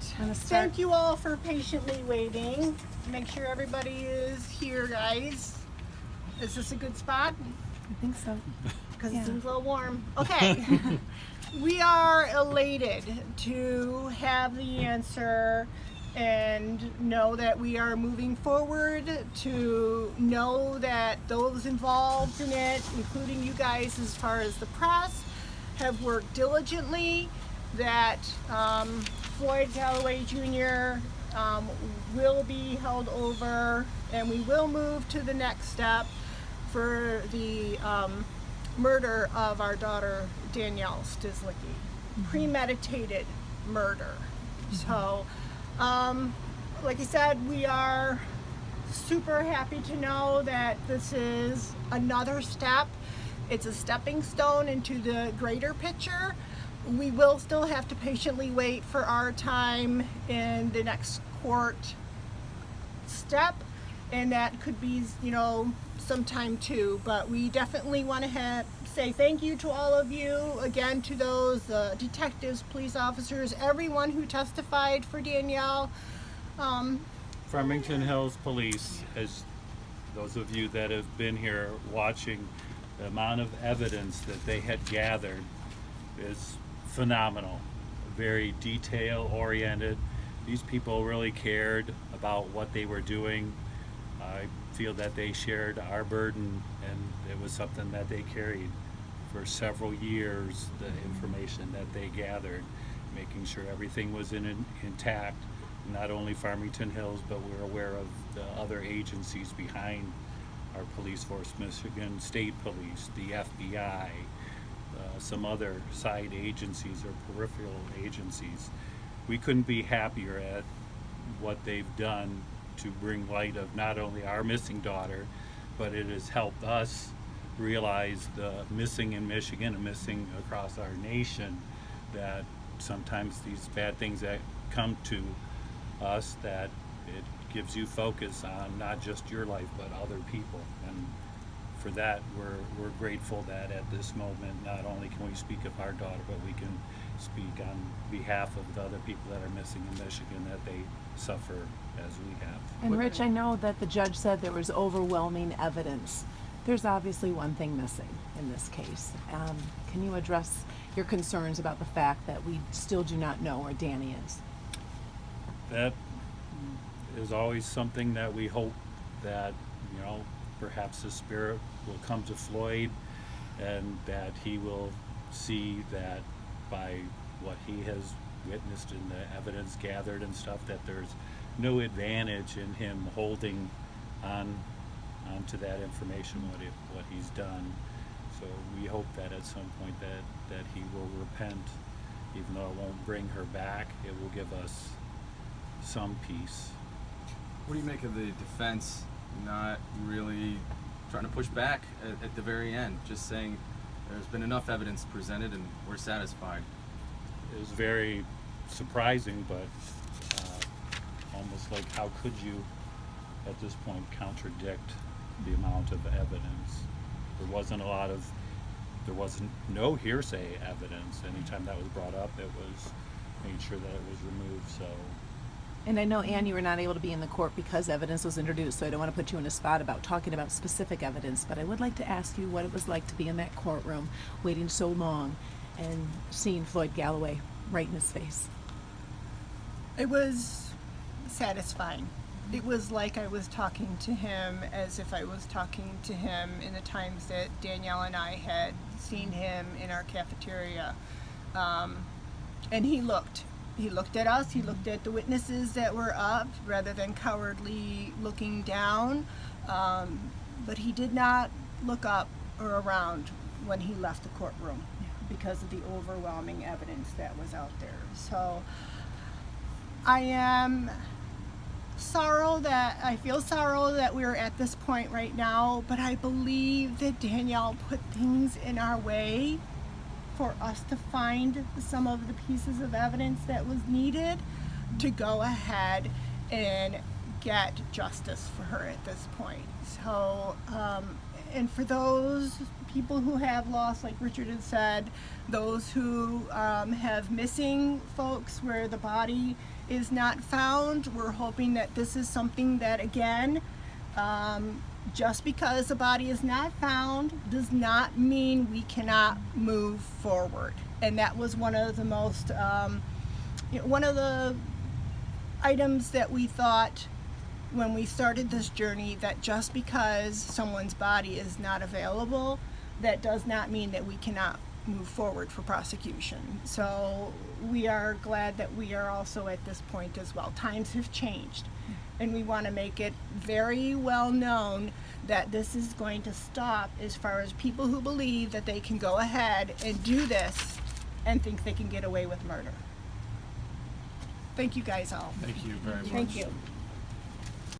Thank you all for patiently waiting. Make sure everybody is here, guys. Is this a good spot? I think so. Because it seems a little warm. Okay. We are elated to have the answer and know that we are moving forward, to know that those involved in it, including you guys as far as the press, have worked diligently, that Floyd Galloway Jr. Will be held over, and we will move to the next step for the murder of our daughter Danielle Stislicki. Premeditated murder. So like I said, we are super happy to know that this is another step. It's a stepping stone into the greater picture. We will still have to patiently wait for our time in the next court step, and that could be, you know, sometime too. But we definitely want to say thank you to all of you, again, to those detectives, police officers, everyone who testified for Danielle. Farmington Hills Police, as those of you that have been here watching, the amount of evidence that they had gathered is phenomenal. Very detail oriented. These people really cared about what they were doing. I feel that they shared our burden, and it was something that they carried for several years, the information that they gathered, making sure everything was intact. Not only Farmington Hills, but we're aware of the other agencies behind our police force, Michigan State Police, the FBI, some other side agencies or peripheral agencies. We couldn't be happier at what they've done to bring light of not only our missing daughter, but it has helped us realize the missing in Michigan and missing across our nation, that sometimes these bad things that come to us, that it gives you focus on not just your life but other people. And for that, we're grateful that at this moment not only can we speak of our daughter, but we can speak on behalf of the other people that are missing in Michigan, that they suffer as we have. And Rich, I know that the judge said there was overwhelming evidence. There's obviously one thing missing in this case. Can you address your concerns about the fact that we still do not know where Danny is? That is always something that we hope that, you know, perhaps the spirit will come to Floyd, and that he will see that by what he has witnessed and the evidence gathered and stuff, that there's no advantage in him holding on to that information, what he's done. So we hope that at some point that he will repent, even though it won't bring her back. It will give us some peace. What do you make of the defense not really trying to push back at the very end, just saying there's been enough evidence presented and we're satisfied? It was very surprising, but almost like, how could you at this point contradict the amount of evidence? There wasn't no hearsay evidence. Anytime that was brought up, it was made sure that it was removed. So. And I know, Ann, you were not able to be in the court because evidence was introduced, so I don't want to put you in a spot about talking about specific evidence, but I would like to ask you what it was like to be in that courtroom, waiting so long, and seeing Floyd Galloway right in his face. It was satisfying. It was like I was talking to him as if I was talking to him in the times that Danielle and I had seen him in our cafeteria. And he looked at us, he looked at the witnesses that were up rather than cowardly looking down. But he did not look up or around when he left the courtroom because of the overwhelming evidence that was out there. So I feel sorrow that we're at this point right now, but I believe that Danielle put things in our way for us to find some of the pieces of evidence that was needed to go ahead and get justice for her at this point. So And for those people who have lost, like Richard had said, those who have missing folks where the body is not found, we're hoping that this is something that, again, just because the body is not found does not mean we cannot move forward. And that was one of the most, one of the items that we thought when we started this journey, that just because someone's body is not available, that does not mean that we cannot move forward for prosecution. So we are glad that we are also at this point as well. Times have changed, and we want to make it very well known that this is going to stop as far as people who believe that they can go ahead and do this and think they can get away with murder. Thank you guys all. Thank you very much. Thank you.